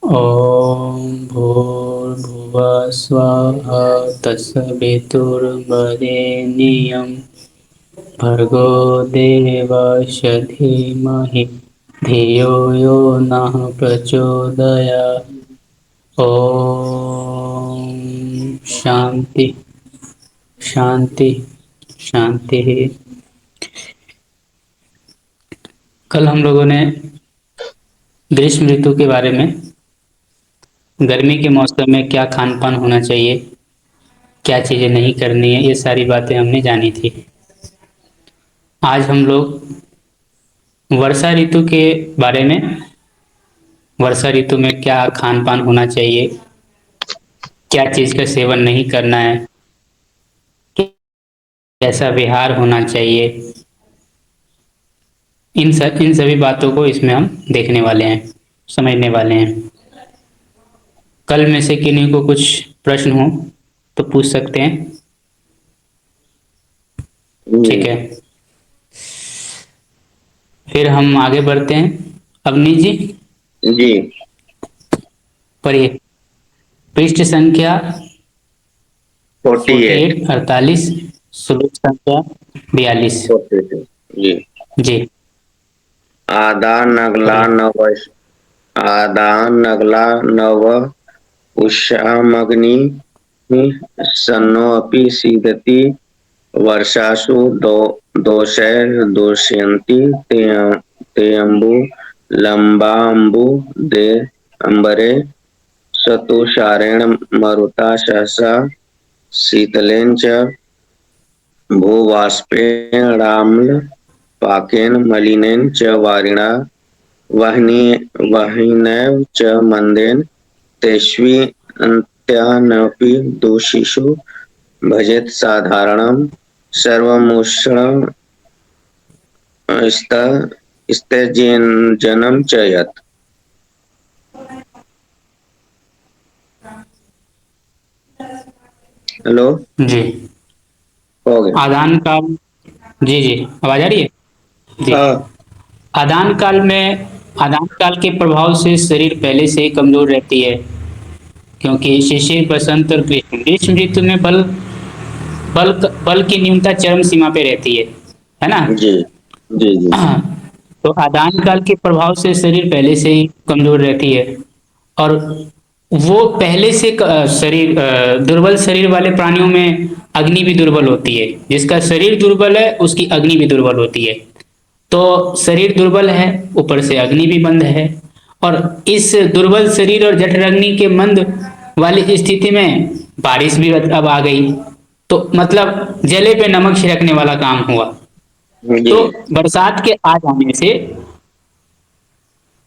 ॐ भूर्भुवः स्वः तत्सवितुर्वरेण्यं भर्गो देवस्य धीमहि धियो यो नः प्रचोदयात्। ओम शांति शांति शांति। कल हम लोगों ने ग्रीष्म ऋतु के बारे में, गर्मी के मौसम में क्या खान पान होना चाहिए, क्या चीज़ें नहीं करनी है, ये सारी बातें हमने जानी थी। आज हम लोग वर्षा ऋतु के बारे में, वर्षा ऋतु में क्या खान पान होना चाहिए, क्या चीज़ का सेवन नहीं करना है, कैसा विहार होना चाहिए, इन सभी बातों को इसमें हम देखने वाले हैं, समझने वाले हैं। कल में से किन्हीं को कुछ प्रश्न हो तो पूछ सकते हैं। जी। ठीक है, फिर हम आगे बढ़ते हैं। अवनी जी जी। पढ़िए, पृष्ठ संख्या 48। 48 48, श्लोक संख्या 42। 42। जी। जी आदा नगला पढ़िए। नव आदा नगला नव उष्यामग्नि सन्नोऽपि सीदति वर्षासु दोषैर्दोषयन्ति ते अम्बु लम्बाम्बु दे अम्बरे सतुषारेण मरुता सहसा शीतलेन च भूवाष्पेणाम्ल पाकेन मलिनेन च वारिणा वह्निनैव च मन्देन तेष्विन्त्यानपि दोषिषु भजेत् साधारणं सर्वमुष्णं स्तेजनं च यत्। हेलो। जी हो गया। आदान काल। जी जी, आवाज आ रही है। जी, हाँ। आदान काल में, आदान काल के प्रभाव से शरीर पहले से ही कमजोर रहती है, क्योंकि शिशिर बसंत और ग्रीष्म ग्रीष्म ऋतु में बल बल की न्यूनता चरम सीमा पे रहती है ना। जी जी जी। तो आदान काल के प्रभाव से शरीर पहले से ही कमजोर रहती है, और वो पहले से शरीर दुर्बल शरीर वाले प्राणियों में अग्नि भी दुर्बल होती है। जिसका शरीर दुर्बल है उसकी अग्नि भी दुर्बल होती है। तो शरीर दुर्बल है, ऊपर से अग्नि भी मंद है, और इस दुर्बल शरीर और जठर अग्नि के मंद वाली स्थिति में बारिश भी अब आ गई, तो मतलब जले पे नमक छिड़कने वाला काम हुआ। जी। तो बरसात के आ जाने से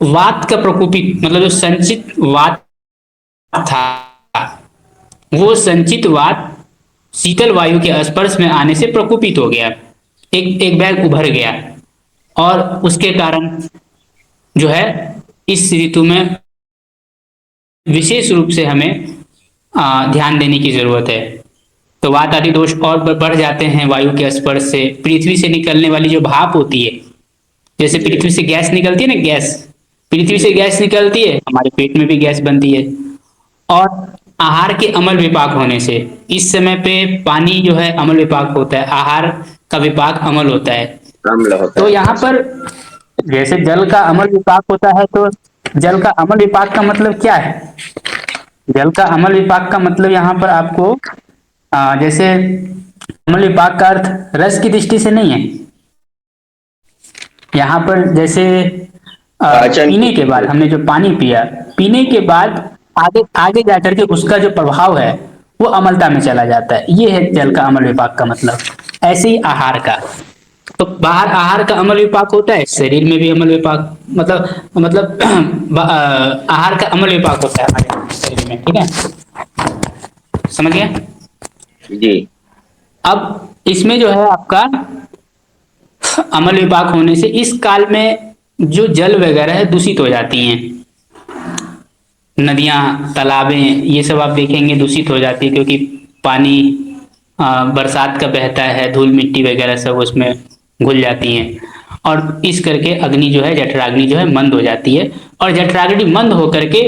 वात का प्रकोपित, मतलब जो संचित वात था, वो संचित वात शीतल वायु के स्पर्श में आने से प्रकोपित हो गया, एक एक बैग उभर गया, और उसके कारण जो है इस ऋतु में विशेष रूप से हमें ध्यान देने की जरूरत है। तो वात आदि दोष और बढ़ जाते हैं वायु के स्पर्श से। पृथ्वी से निकलने वाली जो भाप होती है, जैसे जी। पृथ्वी से गैस निकलती है ना, गैस, पृथ्वी जी। से गैस निकलती है, हमारे पेट में भी गैस बनती है। और आहार के अम्ल विपाक होने से, इस समय पे पानी जो है अम्ल विपाक होता है, आहार का विपाक अम्ल होता है। अम्ल होता तो है। यहाँ पर जैसे जल का अम्ल विपाक होता है, तो जल का अम्ल विपाक का मतलब क्या है। जल का अम्ल विपाक का मतलब यहाँ पर आपको जैसे अम्ल विपाक का अर्थ रस की दृष्टि से नहीं है। यहाँ पर जैसे पाचन पीने के बाद की। हमने जो पानी पिया, पीने के बाद आगे आगे जाकर के उसका जो प्रभाव है वो अम्लता में चला जाता है। ये है जल का अम्ल विपाक का मतलब। ऐसे ही आहार का, तो बाहर आहार का अम्ल विपाक होता है, शरीर में भी अम्ल विपाक, मतलब आहार का अम्ल विपाक होता है हमारे शरीर में। ठीक है, समझ गया। जी। अब इसमें जो है आपका अम्ल विपाक होने से इस काल में जो जल वगैरह है दूषित हो जाती हैं। नदियां, तालाबें, ये सब आप देखेंगे दूषित हो जाती है, क्योंकि पानी बरसात का बहता है, धूल मिट्टी वगैरह सब उसमें घुल जाती हैं, और इस करके अग्नि जो है, जठराग्नि जो है मंद हो जाती है, और जठराग्नि मंद होकर के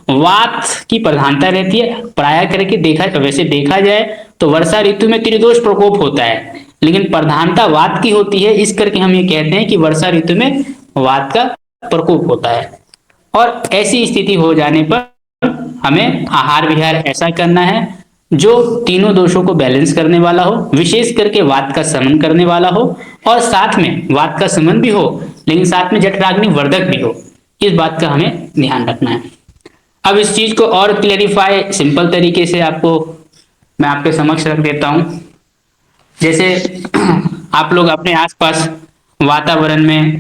वात की प्रधानता रहती है। प्राय करके वैसे देखा जाए तो वर्षा ऋतु में त्रिदोष प्रकोप होता है, लेकिन प्रधानता वात की होती है, इस करके हम ये कहते हैं कि वर्षा ऋतु में वात का प्रकोप होता है। और ऐसी स्थिति हो जाने पर हमें आहार विहार ऐसा करना है जो तीनों दोषों को बैलेंस करने वाला हो, विशेष करके वात का शमन करने वाला हो, और साथ में वात का शमन भी हो लेकिन साथ में जठराग्नि वर्धक भी हो। इस बात का हमें ध्यान रखना है। अब इस चीज को और क्लेरिफाई सिंपल तरीके से आपको मैं आपके समक्ष रख देता हूं। जैसे आप लोग अपने आसपास वातावरण में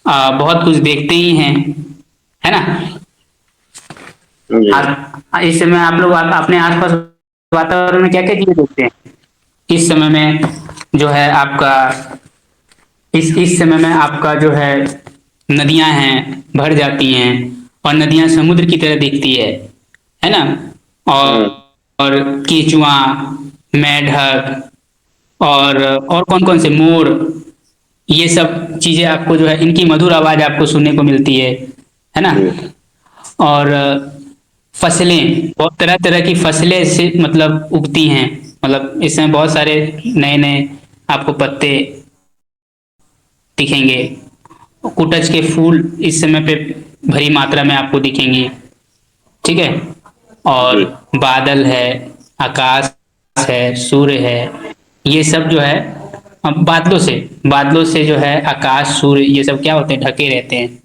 बहुत कुछ देखते ही हैं, है ना। जी इस समय आप लोग अपने आसपास वातावरण में क्या क्या चीजें देखते हैं। इस समय में जो है आपका इस समय में आपका जो है नदियां हैं भर जाती हैं, और नदियां समुद्र की तरह दिखती है ना। हम्म, और केचुआ, मेढक, और कौन कौन से मोर, ये सब चीजें आपको जो है इनकी मधुर आवाज आपको सुनने को मिलती है ना। जी और फसलें, बहुत तरह तरह की फसलें से मतलब उगती हैं, मतलब इसमें बहुत सारे नए नए आपको पत्ते दिखेंगे। कुटज के फूल इस समय पे भरी मात्रा में आपको दिखेंगी, ठीक है। और जी बादल है, आकाश है, सूर्य है, ये सब जो है बादलों से जो है आकाश सूर्य ये सब क्या होते हैं, ढके रहते हैं।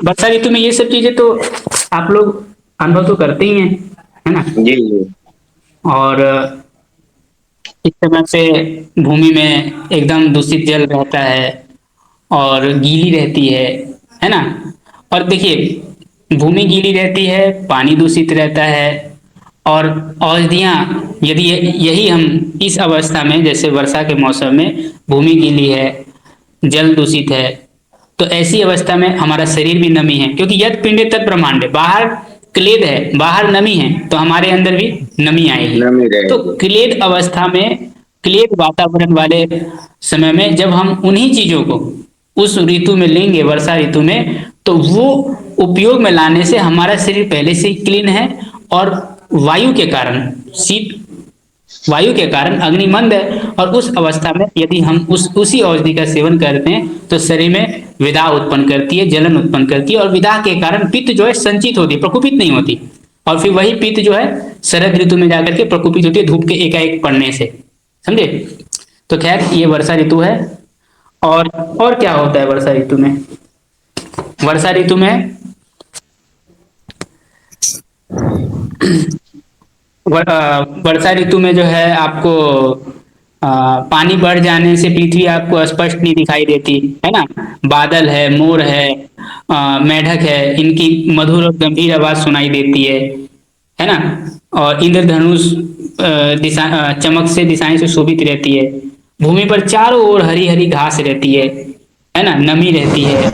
वर्षा ऋतु में ये सब चीजें तो आप लोग अनुभव तो करते ही हैं, है ना। जी जी और इस समय पे भूमि में एकदम दूषित जल रहता है और गीली रहती है ना। और देखिए, भूमि गीली रहती है, पानी दूषित रहता है, और औषधियाँ, यदि यही हम इस अवस्था में, जैसे वर्षा के मौसम में भूमि गीली है, जल दूषित है, तो ऐसी अवस्था में हमारा शरीर भी नमी है, क्योंकि यद पिंडे तद ब्रह्मांडे, बाहर क्लेद है, बाहर नमी है, तो हमारे अंदर भी नमी आएगी। नमी तो रहेगी। क्लेद अवस्था में, क्लेद वातावरण वाले समय में जब हम उन्हीं चीजों को उस ऋतु में लेंगे, वर्षा ऋतु में, तो वो उपयोग में लाने से हमारा शरीर पहले से ही क्लीन है, और वायु के कारण, शीत वायु के कारण अग्निमंद है, और उस अवस्था में यदि हम उसी औषधि का सेवन करते हैं तो शरीर में विदा उत्पन्न करती है, जलन उत्पन्न करती है, और विदा के कारण पित्त जो है संचित होती है, प्रकुपित नहीं होती। और फिर वही पित्त जो है शरद ऋतु में जाकर के प्रकुपित होती है धूप के एकाएक पड़ने से, समझे। तो खैर ये वर्षा ऋतु है। और क्या होता है वर्षा ऋतु में। वर्षा ऋतु में वर्षा ऋतु में जो है आपको पानी बढ़ जाने से पृथ्वी आपको स्पष्ट नहीं दिखाई देती, है ना। बादल है, मोर है, मेढक है, इनकी मधुर और गंभीर आवाज सुनाई देती है ना। और इंद्रधनुष चमक से दिशाएं से शोभित रहती है। भूमि पर चारों ओर हरी हरी घास रहती है ना, नमी रहती है,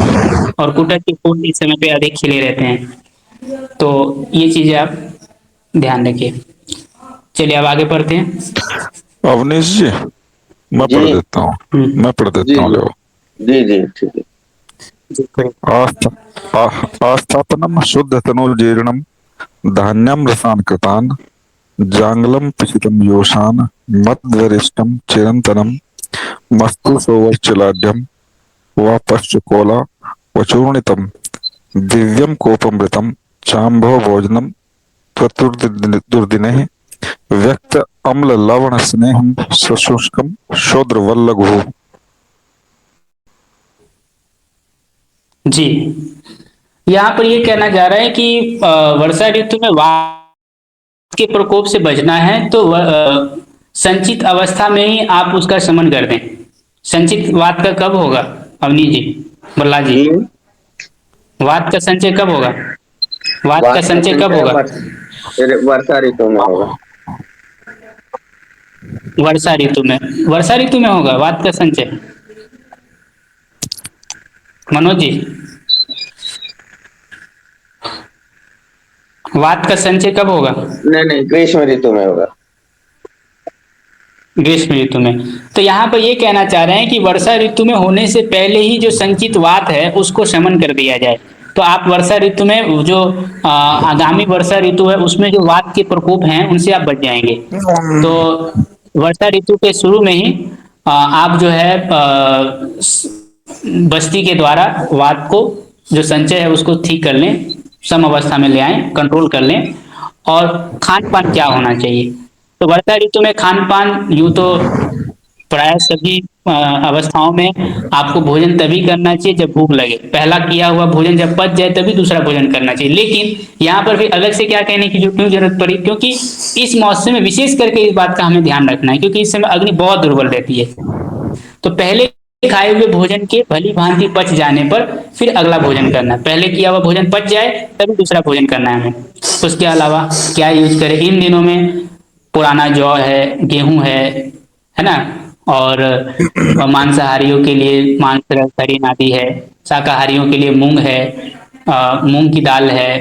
और कुटज के फूल इस समय पे अधिक खिले रहते हैं। तो ये चीजें आप ध्यान रखिए। चलिए अब आगे पढ़ते हैं। अवनीश जी, मैं जी पढ़ देता हूँ। हम्म। मैं पढ़ जी देता हूँ, जी लो। जी जी ठीक है। जी, कोई- आस्थापनम शुद्ध तनुर्जीर्णम धान्यम रसान कृतान जांगलम पिशितम योषान मद्वरिष्ठम चिरंतनम मस्तु सोवर्चिलाढ्यम व पश्चकोला वचूर्णितम दिव्यम कोपमृतम चांभो भोजनम प्रतुर्दिने व्यक्त अम्ल लवण स्नेहम सशुष्कम शोद्र वल्लघु। जी, यहाँ पर ये कहना जा रहा है कि वर्षा ऋतु में वात के प्रकोप से बचना है, तो संचित अवस्था में ही आप उसका शमन कर दें। संचित वात का कब होगा अवनी जी, बल्ला जी। जी वात का संचय कब होगा। वात का बात का संचय कब संचय होगा। वर्षा ऋतु में होगा। वर्षा ऋतु में, वर्षा ऋतु में होगा वात का संचय। मनोज जी, वात का संचय कब होगा। नहीं नहीं, ग्रीष्म ऋतु में होगा। ग्रीष्म ऋतु में। तो यहाँ पर ये कहना चाह रहे हैं कि वर्षा ऋतु में होने से पहले ही जो संचित वात है उसको शमन कर दिया जाए। तो आप वर्षा ऋतु में जो आगामी वर्षा ऋतु है उसमें जो वात के प्रकोप हैं उनसे आप बच जाएंगे। तो वर्षा ऋतु के शुरू में ही आप जो है बस्ती के द्वारा वात को जो संचय है उसको ठीक कर लें, सम अवस्था में ले आए, कंट्रोल कर लें। और खान पान क्या होना चाहिए? तो वर्षा ऋतु में खान पान यूं तो प्राय सभी अवस्थाओं में आपको भोजन तभी करना चाहिए जब भूख लगे। पहला किया हुआ भोजन जब पच जाए तभी दूसरा भोजन करना चाहिए। लेकिन यहाँ पर फिर अलग से क्या कहने की जो क्यों जरूरत पड़ी? क्योंकि इस मौसम में विशेष करके इस बात का हमें ध्यान रखना है, क्योंकि इस समय अग्नि बहुत दुर्बल रहती है। तो पहले खाए हुए भोजन के भली भांति पच जाने पर फिर अगला भोजन करना है। पहले किया हुआ भोजन पच जाए तभी दूसरा भोजन करना है हमें। उसके अलावा क्या यूज करें इन दिनों में? पुराना जौ है, गेहूं है ना? और मांसाहारियों के लिए मांस हरीन आदि है, शाकाहारियों के लिए मूंग है, मूंग की दाल है,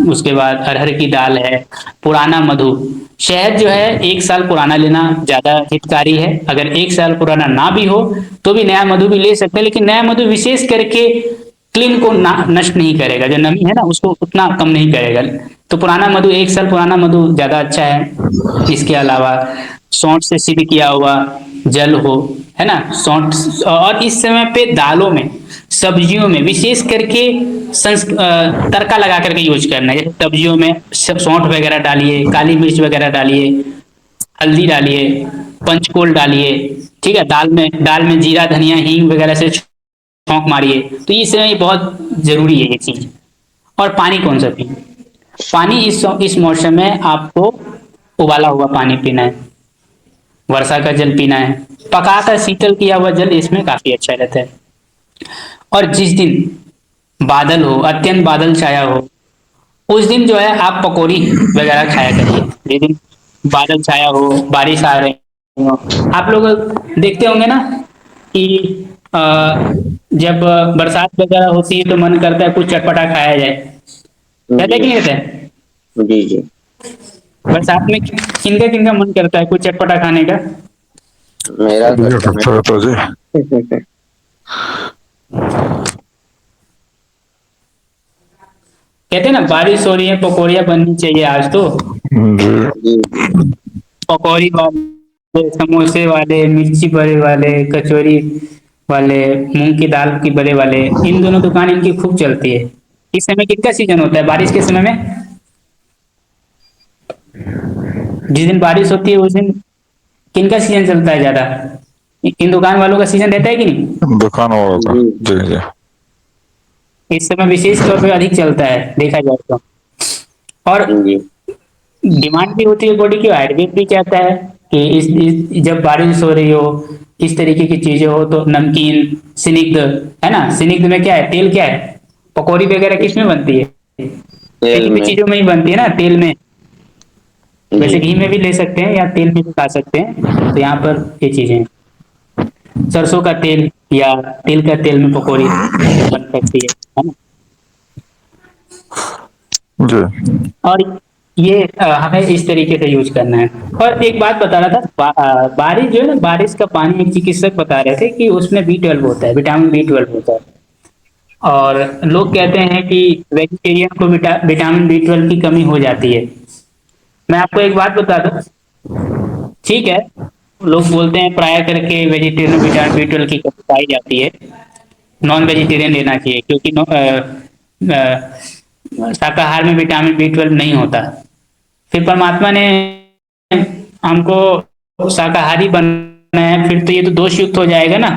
उसके बाद अरहर की दाल है, पुराना मधु। शहद जो है 1 साल पुराना लेना ज्यादा हितकारी है। अगर 1 साल पुराना ना भी हो तो भी नया मधु भी ले सकते हैं, लेकिन नया मधु विशेष करके क्लीन को नष्ट नहीं करेगा, जो नमी है ना उसको उतना कम नहीं करेगा। तो पुराना मधु 1 साल पुराना मधु ज्यादा अच्छा है। इसके अलावा सौंठ से सिद्ध किया हुआ जल हो, है ना, सौंठ। और इस समय पे दालों में, सब्जियों में विशेष करके तड़का लगा करके यूज करना है। जैसे सब्जियों में सौंठ वगैरह डालिए, काली मिर्च वगैरह डालिए, हल्दी डालिए, पंचकोल डालिए, ठीक है। दाल में जीरा धनिया हींग वगैरह से छौंक मारिए। तो इस समय बहुत जरूरी है ये चीज। और पानी कौन सा पिए? पानी इस मौसम में आपको उबाला हुआ पानी पीना है, वर्षा का जल पीना है। पका कर शीतल किया हुआ जल इसमें काफी अच्छा रहता है। और जिस दिन बादल हो, अत्यंत बादल छाया हो, उस दिन जो है आप पकौड़ी वगैरह खाया करिए। जिस दिन बादल छाया हो, बारिश आ रही हो, आप लोग देखते होंगे ना कि अ, जब बरसात वगैरह होती है तो मन करता है कुछ चटपटा खाया जाए, रहता है कि जी नहीं रहता है? जी जी। बरसात में किनका किनका मन करता है कुछ चटपटा खाने का? मेरा ये करता करता है तो जी। है। कहते हैं ना बारिश हो रही है पकौड़ियाँ बननी चाहिए आज तो। जी। जी पकौड़ी वाले, समोसे वाले, मिर्ची बड़े वाले, कचौरी वाले, मूंग की दाल की बड़े वाले, इन दोनों दुकान इनकी खूब चलती है। इस समय किसका सीजन होता है बारिश के समय में? जिस दिन बारिश होती है उस दिन किनका सीजन चलता है ज्यादा? इन दुकान वालों का सीजन रहता है कि नहीं? दुकान वाला था। जी जी जी। इस समय विशेष तौर पे अधिक चलता है देखा जाए तो। और जी डिमांड भी होती है बॉडी की, आयुर्वेद भी कहता है कि इस जब बारिश हो रही हो, इस तरीके की चीजें हो तो नमकीन, स्निग्ध, है ना, स्निग्ध में क्या है, तेल क्या है, पकौड़ी वगैरह किस में बनती है? तेल तेल की में। चीजों में ही बनती है ना, तेल में। जी वैसे घी में भी ले सकते हैं या तेल में भी खा सकते हैं। तो यहाँ पर ये चीजें हैं। सरसों का तेल या तिल का तेल में पकौड़ी बन सकती है ना? जी। और ये हमें इस तरीके से यूज करना है। और एक बात बता रहा था, बारिश जो है ना, बारिश का पानी, एक चिकित्सक बता रहे थे कि उसमें B12 होता है, विटामिन B12 होता है। और लोग कहते हैं कि वेजिटेरियन को विटामिन B12 की कमी हो जाती है। मैं आपको एक बात बता दूं, ठीक है, लोग बोलते हैं प्राय करके वेजिटेरियन में विटामिन B12 की कमी पाई जाती है, नॉन वेजिटेरियन लेना चाहिए, क्योंकि शाकाहार में विटामिन B12 नहीं होता। फिर परमात्मा ने हमको शाकाहारी बनाया, फिर तो ये तो दोष युक्त हो जाएगा ना।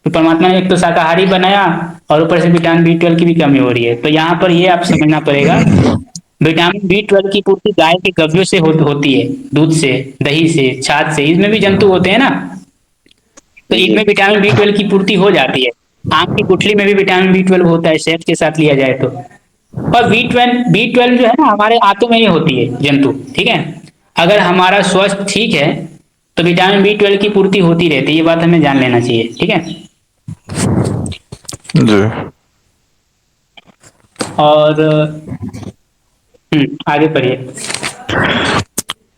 तो परमात्मा ने एक तो शाकाहारी बनाया और ऊपर से विटामिन B12 की भी कमी हो रही है। तो यहाँ पर ये आप समझना पड़ेगा, विटामिन B12 की पूर्ति गाय के गव्यों से होती है, दूध से, दही से, छाछ से, इसमें भी जंतु होते हैं ना। तो जी इनमें विटामिन B12 की पूर्ति हो जाती है। आम की गुठली में भी विटामिन B12 होता है, शहद के साथ लिया जाए तो। और बी ट्वेल्व जो है ना हमारे आंतों में ही होती है जंतु, ठीक है। अगर हमारा स्वास्थ्य ठीक है तो विटामिन B12 की पूर्ति होती रहती है, ये बात हमें जान लेना चाहिए, ठीक है। जी। और आगे पढ़िए।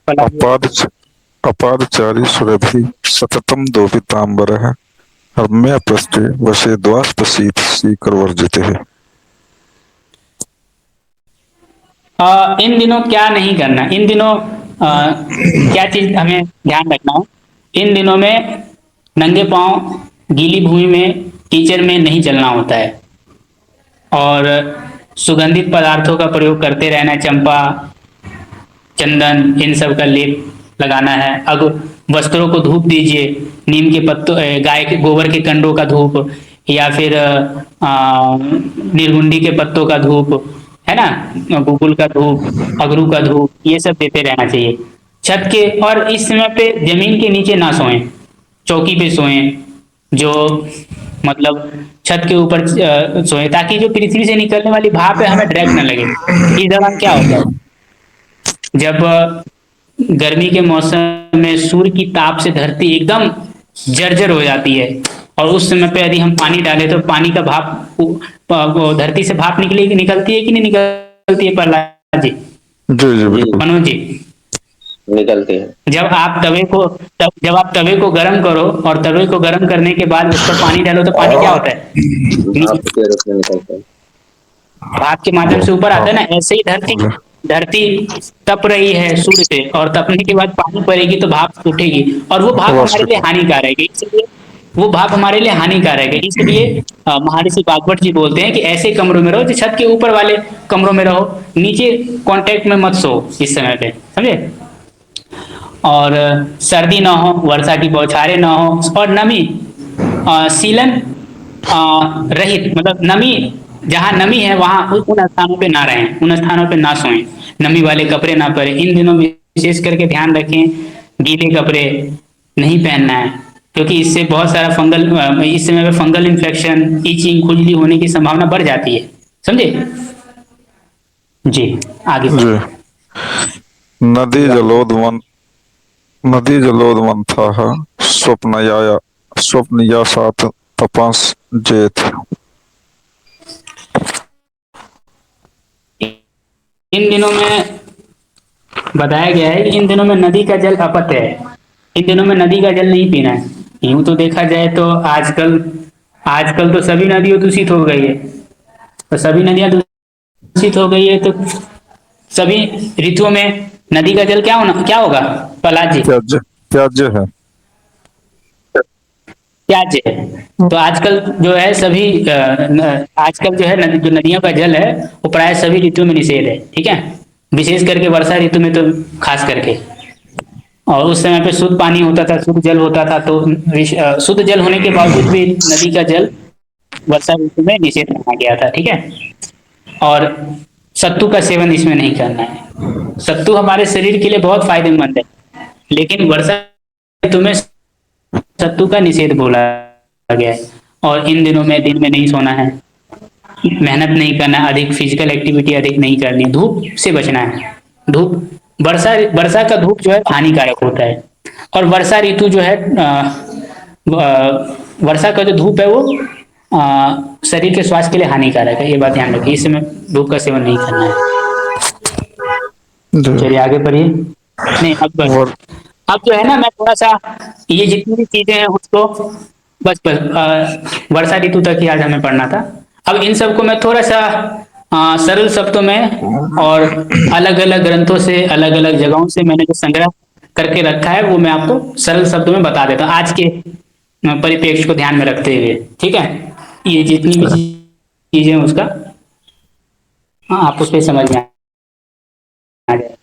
फलाहारी- अपाद अपादचारी सुरभि सततम दोपितांबरः रम्य पृष्ठे वशे द्वाष्पशीत सीकर वर्जिते है। इन दिनों क्या नहीं करना, इन दिनों क्या चीज हमें ध्यान रखना है। इन दिनों में नंगे पांव गीली भूमि में कीचड़ में नहीं चलना होता है, और सुगंधित पदार्थों का प्रयोग करते रहना, चंपा, चंदन, इन सब का लेप लगाना है। अब वस्त्रों को धूप दीजिए, नीम के पत्तों, गाय के गोबर के कंडों का धूप, या फिर निर्गुंडी के पत्तों का धूप, है ना, गुगुल का धूप, अगरू का धूप, ये सब देते रहना चाहिए छत के। और इस समय पे जमीन के नीचे ना सोएं, चौकी पे सोएं, जो मतलब छत के ऊपर सोएं, ताकि जो पृथ्वी से निकलने वाली भाप है हमें डायरेक्ट न लगे। इस दौरान क्या होता है, जब गर्मी के मौसम में सूर्य की ताप से धरती एकदम जर्जर हो जाती है, और उस समय पे यदि हम पानी डालें तो पानी का भाप वो धरती से भाप निकलती है कि नहीं निकलती है प्रहलाद जी, जी जी जी बिल्कुल। मनोज जी? निकलते हैं। जब आप तवे को गर्म करो, और तवे को गर्म करने के बाद उस पर पानी डालो, तो पानी क्या होता है, नीचे भाप के रूप में निकलते हैं। भाप के माध्यम से ऊपर आता है ना। ऐसे ही धरती धरती तप रही है सूर्य से, और तपने के बाद पानी पड़ेगी तो भाप उठेगी, और वो भाप हमारे लिए हानिकारक है, इसलिए वो भाप हमारे लिए हानिकारक है। इसलिए महर्षि भागवत जी बोलते हैं कि ऐसे कमरों में रहो जो छत के ऊपर वाले कमरों में रहो, नीचे कांटेक्ट में मत सो इस समय पे, समझे। और सर्दी ना हो, वर्षा की बौछारें ना हो, और नमी सीलन रहित, मतलब नमी, जहां नमी है वहां उन स्थानों पे ना रहें, उन स्थानों पे ना सोएं, नमी वाले कपड़े ना पहने। इन दिनों विशेष करके ध्यान रखें, गीले कपड़े नहीं पहनना है, क्योंकि इससे बहुत सारा इस समय पे फंगल इन्फेक्शन, ईचिंग, खुजली होने की संभावना बढ़ जाती है, समझे जी। आगे जी। नदी जलोदमन नदी जलोदमंथः स्वप्नया सात तपांस जेथ। इन दिनों में बताया गया है कि इन दिनों में नदी का जल अपत्य है, इन दिनों में नदी का जल नहीं पीना है। यूं तो देखा जाए तो आजकल आजकल तो सभी नदियां दूषित हो गई है, तो सभी नदियां दूषित हो गई है, तो सभी ऋतुओं में नदी का जल क्या होगा प्रहलाद जी? त्याज्य त्याज्य है। त्याज्य है। तो आजकल जो है सभी आजकल जो है जो नदियों का जल है वो प्राय सभी ऋतुओं में निषेध है, ठीक है, विशेष करके वर्षा ऋतु में तो खास करके। और उस समय पे शुद्ध पानी होता था, शुद्ध जल होता था, तो शुद्ध जल होने के बावजूद भी नदी का जल वर्षा ऋतु में निषेध रखा गया था, ठीक है। और सत्तू का सेवन इसमें नहीं करना है। सत्तू हमारे शरीर के लिए बहुत फायदेमंद है, लेकिन वर्षा ऋतु में सत्तू का निषेध बोला गया है। और इन दिनों में दिन में नहीं सोना है, मेहनत नहीं करना, अधिक फिजिकल एक्टिविटी अधिक नहीं करनी, धूप से बचना है। धूप वर्षा का धूप जो है हानिकारक होता है, और वर्षा ऋतु जो है वर्षा का जो धूप है वो शरीर के स्वास्थ्य के लिए हानिकारक है, ये बात ध्यान रखिए। इस समय धूप का सेवन नहीं करना है। जी। चलिए आगे बढ़िए। नहीं, अब जो है ना, मैं थोड़ा सा ये जितनी भी चीजें हैं उसको बस वर्षा ऋतु तक ही आज हमें पढ़ना था। अब इन सबको मैं थोड़ा सा सरल शब्दों में और अलग अलग ग्रंथों से, अलग अलग जगहों से मैंने जो संग्रह करके रखा है वो मैं आपको सरल शब्दों में बता देता हूँ, आज के परिप्रेक्ष्य को ध्यान में रखते हुए, ठीक है। ये जितनी भी चीजें हैं उसका आप उस पर समझ में आ जाए।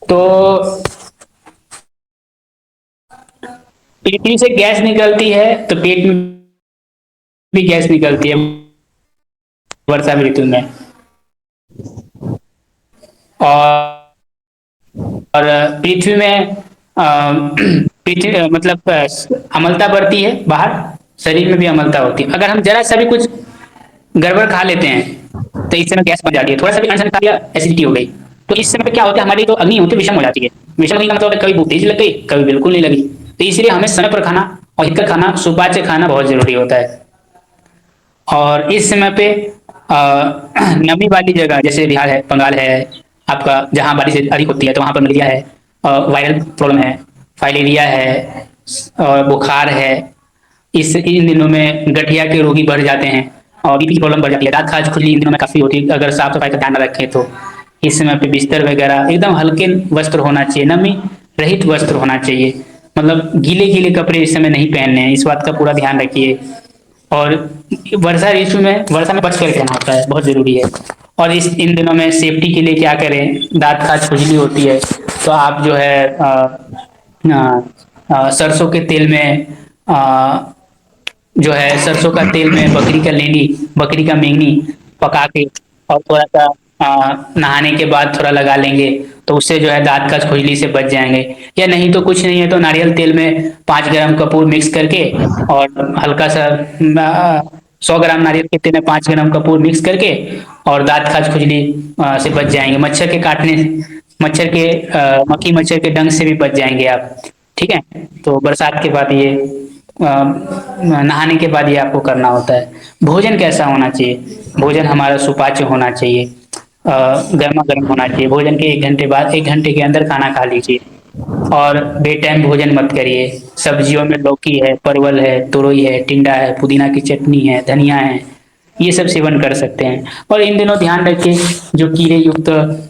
तो पृथ्वी से गैस निकलती है तो पेट में भी गैस निकलती है वर्षा ऋतु में, और पृथ्वी में पृथ्वी मतलब अम्लता बढ़ती है, बाहर शरीर में भी अम्लता होती है। अगर हम जरा सा भी कुछ गड़बड़ खा लेते हैं तो इस समय गैस बन जाती है, थोड़ा सा भी अनसन खा लिया एसिडिटी हो गई। तो इस समय क्या होता है, हमारी जो अग्नि होती है विषम हो जाती है। विषम होने का मतलब कभी भूख तेज लग गई, कभी बिल्कुल नहीं लगी। तो इसलिए हमें समय पर खाना और हितकर खाना, सुपाच्य खाना बहुत जरूरी होता है। और इस समय पे नमी वाली जगह जैसे बिहार है, बंगाल है आपका, जहाँ बारिश अधिक होती है, तो वहाँ पर मलेरिया है, वायरल प्रॉब्लम है, फाइलेरिया है, और बुखार है, इस इन दिनों में गठिया के रोगी बढ़ जाते हैं और बीपी की प्रॉब्लम बढ़ जाती है। दांत खाज खुजली इन दिनों में काफी होती है अगर साफ सफाई का ध्यान न रखें तो। इस समय पे बिस्तर वगैरह एकदम हल्के वस्त्र होना चाहिए, नमी रहित वस्त्र होना चाहिए, मतलब गीले गीले कपड़े इस समय नहीं पहनने हैं, इस बात का पूरा ध्यान रखिए। और वर्षा ऋतु में वर्षा में बच कर रहना होता है, बहुत जरूरी है। और इस इन दिनों में सेफ्टी के लिए क्या करें, दांत खाज खुजली होती है तो आप जो है सरसों के तेल में जो है सरसों का तेल में बकरी का लेंडी, बकरी का मेंगनी पका के और थोड़ा सा नहाने के बाद थोड़ा लगा लेंगे तो उससे जो है दांत का खुजली से बच जाएंगे। या नहीं तो कुछ नहीं है तो नारियल तेल में 5 ग्राम कपूर मिक्स करके और हल्का सा 100 ग्राम नारियल के तेल में 5 ग्राम कपूर मिक्स करके और दांत खाज खुजली से बच जाएंगे। मच्छर के काटने, मच्छर के मक्खी मच्छर के डंक से भी बच जाएंगे आप। ठीक है, तो बरसात के बाद ये नहाने के बाद ये आपको करना होता है। भोजन कैसा होना चाहिए, भोजन हमारा सुपाच्य होना चाहिए, गर्मा गर्म होना चाहिए। भोजन के 1 घंटे बाद, 1 घंटे के अंदर खाना खा लीजिए। और बेटाइम भोजन मत करिए। सब्जियों में लौकी है, परवल है, तुरई है, टिंडा है, पुदीना की चटनी है, धनिया है, ये सब सेवन कर सकते हैं। और इन दिनों ध्यान रखिए, जो कीड़े युक्त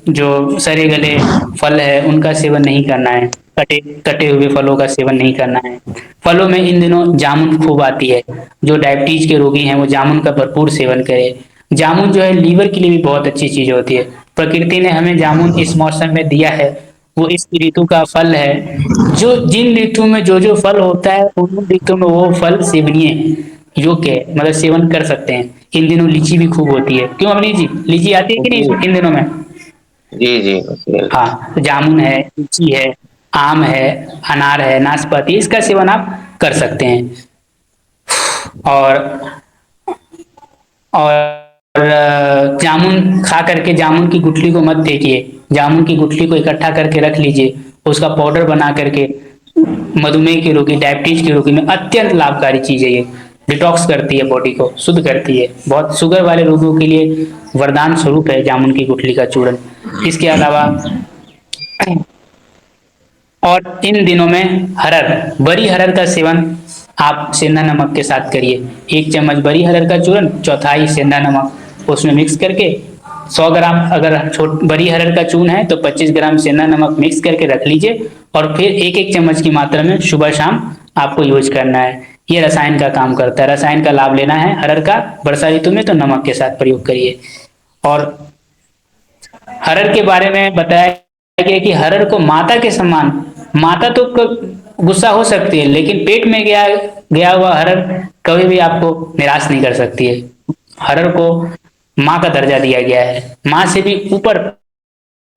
जो सड़े गले फल है उनका सेवन नहीं करना है, कटे कटे हुए फलों का सेवन नहीं करना है। फलों में इन दिनों जामुन खूब आती है, जो डायबिटीज के रोगी हैं वो जामुन का भरपूर सेवन करें। जामुन जो है लीवर के लिए भी बहुत अच्छी चीज होती है। प्रकृति ने हमें जामुन इस मौसम में दिया है, वो इस ऋतु का फल है। जो जिन ऋतु में जो जो फल होता है उन ऋतु में वो फल सेवनीय योग्य है, मतलब सेवन कर सकते हैं। इन दिनों लीची भी खूब होती है, क्यों अमरीश जी, लीची आती है कि जी नहीं इन दिनों में? जी जी बिल्कुल। हाँ, तो जामुन है, लीची है, आम है, अनार है, नाशपाती, इसका सेवन आप कर सकते हैं। और जामुन खा करके जामुन की गुठली को मत फेंकिए, जामुन की गुठली को इकट्ठा करके रख लीजिए, उसका पाउडर बना करके मधुमेह के रोगी, डायबिटीज के रोगी में अत्यंत लाभकारी चीज है ये। डिटॉक्स करती है बॉडी को, शुद्ध करती है, बहुत शुगर वाले रोगों के लिए वरदान स्वरूप है जामुन की गुठली का चूर्ण। इसके अलावा और इन दिनों में हरड़, बड़ी हरड़ का सेवन आप सेंधा नमक के साथ करिए। 1 चम्मच बड़ी हरड़ का चूर्ण, चौथाई सेंधा नमक उसमें मिक्स करके 100 ग्राम, अगर बड़ी हरड़ का चूर्ण है तो 25 ग्राम सेंधा नमक मिक्स करके रख लीजिए और फिर 1-1 चम्मच की मात्रा में सुबह शाम आपको यूज करना है। ये रसायन का काम करता है, रसायन का लाभ लेना है हरड़ का वर्षा ऋतु में तो नमक के साथ प्रयोग करिए। और हरड़ के बारे में बताया गया कि हरड़ को माता के समान, माता तो गुस्सा हो सकती है लेकिन पेट में गया गया हुआ हरड़ कभी भी आपको निराश नहीं कर सकती है। हरड़ को माँ का दर्जा दिया गया है, माँ से भी ऊपर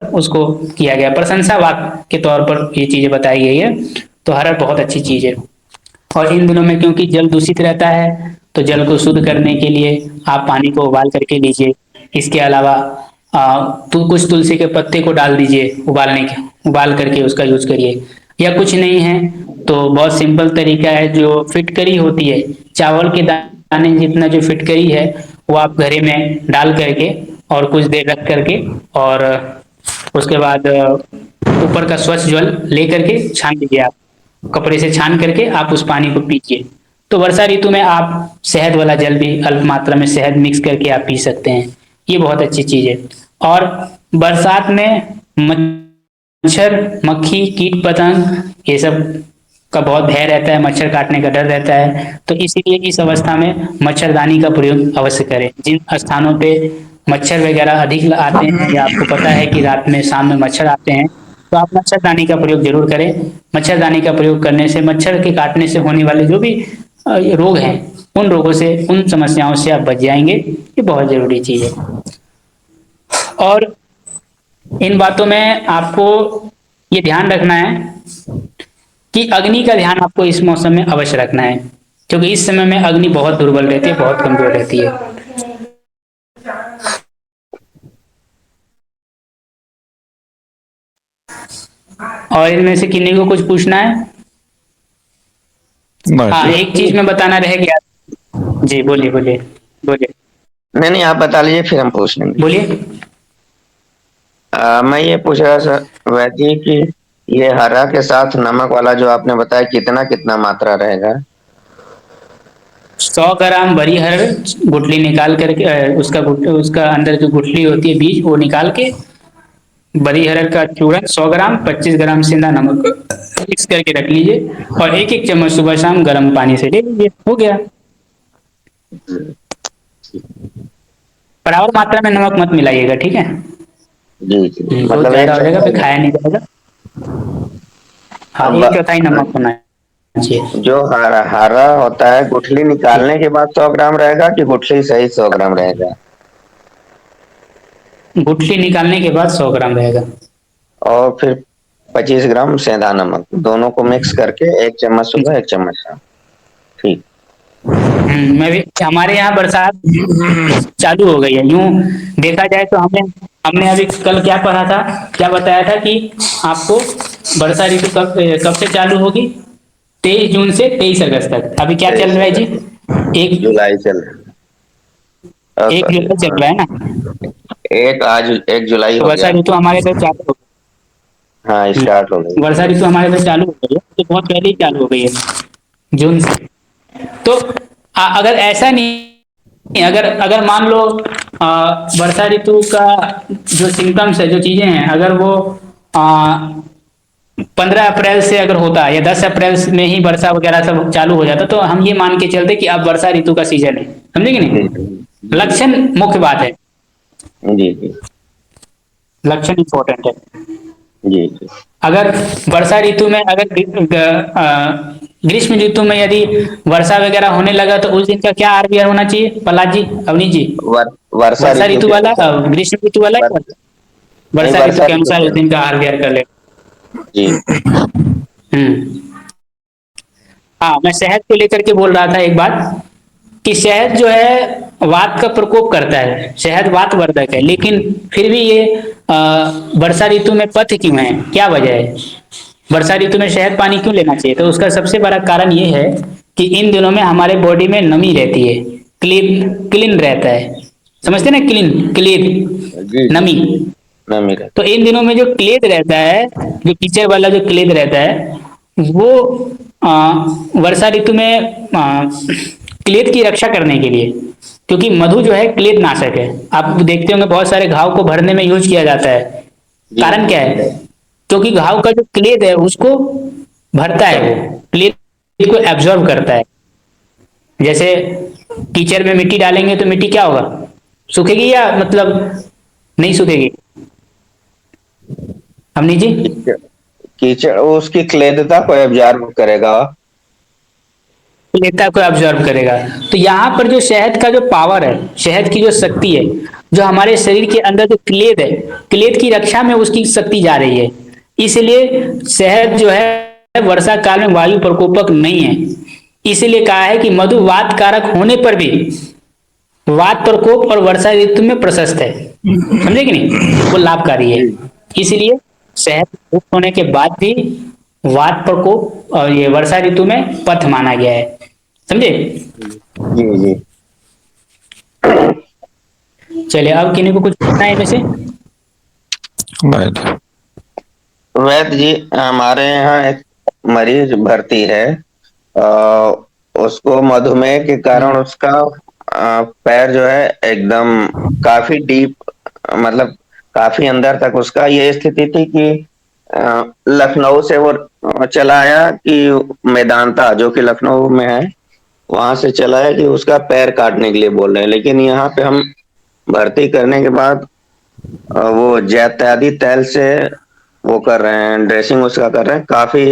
उसको किया गया, प्रशंसा वाक्य के तौर पर ये चीजें बताई गई है। तो हरड़ बहुत अच्छी चीज है। और इन दिनों में क्योंकि जल दूषित रहता है तो जल को शुद्ध करने के लिए आप पानी को उबाल करके लीजिए। इसके अलावा तो कुछ तुलसी के पत्ते को डाल दीजिए, उबाल करके उसका यूज करिए। या कुछ नहीं है तो बहुत सिंपल तरीका है, जो फिटकरी होती है, चावल के दाने जितना जो फिटकरी है वो आप घड़े में डाल करके और कुछ देर रख करके और उसके बाद ऊपर का स्वच्छ जल ले करके छान लीजिए, आप कपड़े से छान करके आप उस पानी को पीजिए। तो वर्षा ऋतु में आप शहद वाला जल भी अल्प मात्रा में शहद मिक्स करके आप पी सकते हैं, ये बहुत अच्छी चीज है। और बरसात में मच्छर, मक्खी, कीट पतंग ये सब का बहुत भय रहता है, मच्छर काटने का डर रहता है, तो इसीलिए इस अवस्था में मच्छरदानी का प्रयोग अवश्य करें। जिन स्थानों पे मच्छर वगैरह अधिक आते हैं या आपको पता है कि रात में शाम में मच्छर आते हैं तो आप मच्छरदानी का प्रयोग जरूर करें। मच्छरदानी का प्रयोग करने से मच्छर के काटने से होने वाले जो भी रोग हैं उन रोगों से, उन समस्याओं से आप बच जाएंगे, ये बहुत जरूरी चीज है। और इन बातों में आपको ये ध्यान रखना है कि अग्नि का ध्यान आपको इस मौसम में अवश्य रखना है, क्योंकि इस समय में अग्नि बहुत दुर्बल रहती है, बहुत कमजोर रहती है। और इनमें से किन्हीं को कुछ पूछना है? हाँ, एक चीज में बताना रह गया। जी बोलिए बोलिए बोलिए। नहीं नहीं, आप बता लीजिए फिर हम पूछ लेंगे। बोलिए। मैं ये पूछ रहा था वैद्य कि ये हरा के साथ नमक वाला जो आपने बताया कितना कितना मात्रा रहेगा? 100 ग्राम बड़ी हरड़ गुठली निकाल करके उसका अंदर जो गुठली होती है बीज वो निकाल के, बड़ी हरड़ का चूरन 100 ग्राम, 25 ग्राम सेंधा नमक मिक्स करके रख लीजिए और एक एक चम्मच सुबह शाम गर्म पानी से ले लीजिए, हो गया। बराबर मात्रा में नमक मत मिलाइएगा, ठीक है। जी जी, बहुत मतलब एक ज्यादा हो जाएगा फिर चम्मच। खाया नहीं जाएगा। हाँ, अब 1/4 नमक होना चाहिए। जो हरा हरा होता है गुठली निकालने के बाद 100 ग्राम रहेगा कि गुठली सहित 100 ग्राम रहेगा? गुठली निकालने के बाद 100 ग्राम रहेगा। और फिर 25 ग्राम सेंधा नमक, दोनों को मिक्स करके एक चम्मच सुबह एक चम्मच शाम। ठीक। मैं भी, हमारे यहाँ बरसात चालू हो गई है। यूं देखा जाए तो हमने हमने अभी कल क्या पढ़ा था, क्या बताया था कि आपको वर्षा ऋतु कब से चालू होगी? 23 जून से 23 अगस्त तक। अभी क्या चल रहा है जी? एक जुलाई चल एक जुलाई चल रहा है ना। एक आज 1 जुलाई तो हो वर्षा गया। ऋतु हमारे इधर चालू हो हाँ, गई। स्टार्ट हो गई। वर्षा ऋतु हमारे इधर चालू हो गई है, तो बहुत पहले ही चालू हो गई है, जून से। तो अगर ऐसा नहीं, अगर अगर मान लो वर्षा ऋतु का जो सिम्टम्स है, जो चीजें हैं, अगर वो 15 अप्रैल से अगर होता है या 10 अप्रैल में ही वर्षा वगैरह सब चालू हो जाता, तो हम ये मान के चलते कि अब वर्षा ऋतु का सीजन है। समझे कि जी नहीं? जी लक्षण मुख्य बात है, जी जी लक्षण इंपॉर्टेंट है। जी जी। अगर वर्षा ऋतु में, अगर ग्रीष्म ऋतु में यदि वर्षा वगैरह होने लगा, तो उस दिन का क्या आरबीआर होना चाहिए प्रहलाद जी, अवनीत जी? वर्षा वर्षा ऋतु ऋतु के वाला, अनुसार। ग्रीष्म ऋतु वाला वर, या नहीं, वर्षा ऋतु वर्षा के ऋतु अनुसार के उस दिन का अनुसार। आरबीआर कर ले। जी हम्म। हाँ, मैं शहद को लेकर के बोल रहा था एक बात, कि शहद जो है वात का प्रकोप करता है, शहद वातवर्धक है, लेकिन फिर भी ये वर्षा ऋतु में पथ क्यों है, क्या वजह है? वर्षा ऋतु में शहद पानी क्यों लेना चाहिए? तो उसका सबसे बड़ा कारण ये है कि इन दिनों में हमारे बॉडी में नमी रहती है, क्लीन क्लीन रहता है। समझते हैं ना, क्लीन जी क्लीन जी नमी। जी। ना मेरा। तो इन दिनों में जो क्लेद रहता है, जो कीचड़ वाला जो क्लेद रहता है, वो वर्षा ऋतु में क्लेद की रक्षा करने के लिए, क्योंकि मधु जो है क्लेद नाशक है। आप देखते होंगे बहुत सारे घाव को भरने में यूज किया जाता है। जी कारण जी क्या है? क्योंकि घाव का जो क्लेद है उसको भरता है, वो क्लेद को एब्जॉर्ब करता है। जैसे कीचड़ में मिट्टी डालेंगे तो मिट्टी क्या होगा, सूखेगी या मतलब नहीं सूखेगी? हमनी जी, कीचड़ कीचड़ उसकी क्लेदता को एब्जॉर्ब करेगा। लेता को ऑब्जर्व करेगा। तो यहाँ पर जो शहद का जो पावर है, शहद की जो शक्ति है, जो हमारे शरीर के अंदर जो क्लेद है, क्लेद की रक्षा में उसकी शक्ति जा रही है। इसलिए शहद जो है वर्षा काल में वायु प्रकोपक नहीं है। इसीलिए कहा है कि मधु वात कारक होने पर भी वात प्रकोप और वर्षा ऋतु में प्रशस्त है। समझे कि नहीं? वो लाभकारी है। जी इसलिए शहद मुक्त होने के बाद भी वात प्रकोप और ये वर्षा ऋतु में पथ माना गया है। समझे? जी जी। चलिए, अब किन्हीं को कुछ पूछना है वैसे? नहीं। वैद्य जी, हमारे यहाँ एक मरीज भर्ती है। अ, उसको मधुमेह के कारण उसका पैर जो है एकदम काफी डीप, मतलब काफी अंदर तक उसका ये स्थिति थी कि लखनऊ से वो चला आया कि मेदांता, जो कि लखनऊ में है, वहां से चला है कि उसका पैर काटने के लिए बोल रहे हैं। लेकिन यहाँ पे हम भर्ती करने के बाद वो जैत्यादि तैल से वो कर रहे हैं, ड्रेसिंग उसका कर रहे हैं। काफी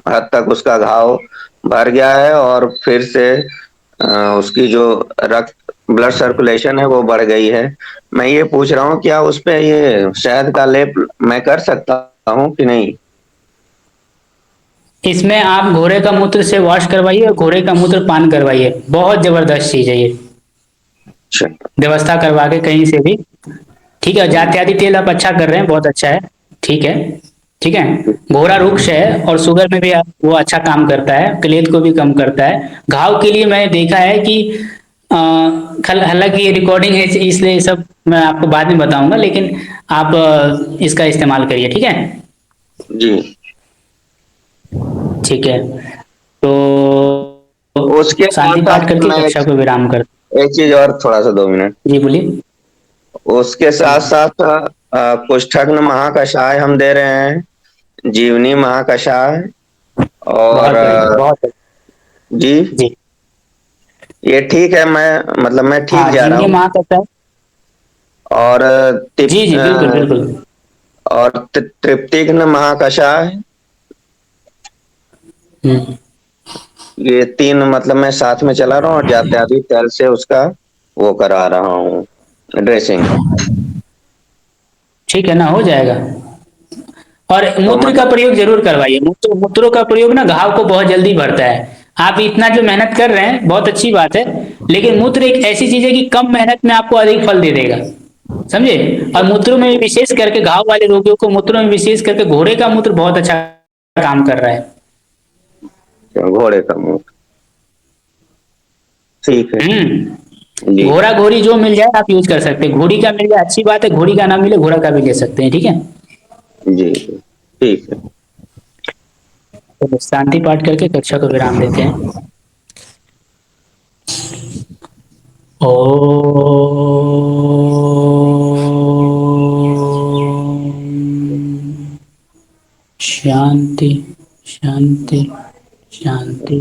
हद तक उसका घाव भर गया है और फिर से उसकी जो रक्त ब्लड सर्कुलेशन है वो बढ़ गई है। मैं ये पूछ रहा हूँ क्या उस पे ये शहद का लेप मैं कर सकता हूँ कि नहीं? इसमें आप घोड़े का मूत्र से वॉश करवाइए और घोड़े का मूत्र पान करवाइए, बहुत जबरदस्त चीज है ये। अच्छा। व्यवस्था करवा के कहीं से भी। ठीक है, जात्यादि तेल आप अच्छा कर रहे हैं, बहुत अच्छा है। ठीक है, ठीक है। घोड़ा रुक्ष है और शुगर में भी वो अच्छा काम करता है, क्लेद को भी कम करता है। घाव के लिए मैंने देखा है कि हालांकि ये रिकॉर्डिंग है इसलिए ये सब मैं आपको बाद में बताऊंगा, लेकिन आप इसका इस्तेमाल करिए, ठीक है। जी। ठीक है, तो उसके साथ शांति पाठ साथ करके मैं कक्षा को विराम कर। एक चीज और, थोड़ा सा 2 मिनट। जी बोलिए। उसके साथ साथ कुष्ठग्न महाकषाय हम दे रहे हैं, जीवनी महाकषाय, और बहुत बढ़िया, बहुत बढ़िया। जी, जी। ये ठीक है, मैं ठीक हाँ, जा रहा जीवनी हूँ। माँ करता है। और जी जी, बिल्कुल बिल्कुल। तृप्तिघ्न महाकषाय, हम्म। ये तीन मैं साथ में चला रहा हूँ, और जात्यादि तैल से उसका वो करा रहा हूँ, ड्रेसिंग। ठीक है ना, हो जाएगा। और तो मूत्र का प्रयोग जरूर करवाइए। मूत्रों का प्रयोग ना घाव को बहुत जल्दी भरता है। आप इतना जो मेहनत कर रहे हैं बहुत अच्छी बात है, लेकिन मूत्र एक ऐसी चीज है कि कम मेहनत में आपको अधिक फल दे देगा। समझे? और मूत्रों में विशेष करके घाव वाले रोगियों को मूत्रों में विशेष करके घोड़े का मूत्र बहुत अच्छा काम कर रहा है। घोड़े का मुंह, ठीक है। जी घोड़ा घोड़ी जो मिल जाए आप यूज कर सकते हैं। घोड़ी का मिल जाए अच्छी बात है, घोड़ी का ना मिले घोड़ा का भी ले सकते हैं। ठीक है, जी जी, ठीक है। तो शांति पाठ करके कक्षा को विराम देते हैं। ओम शांति शांति शांति।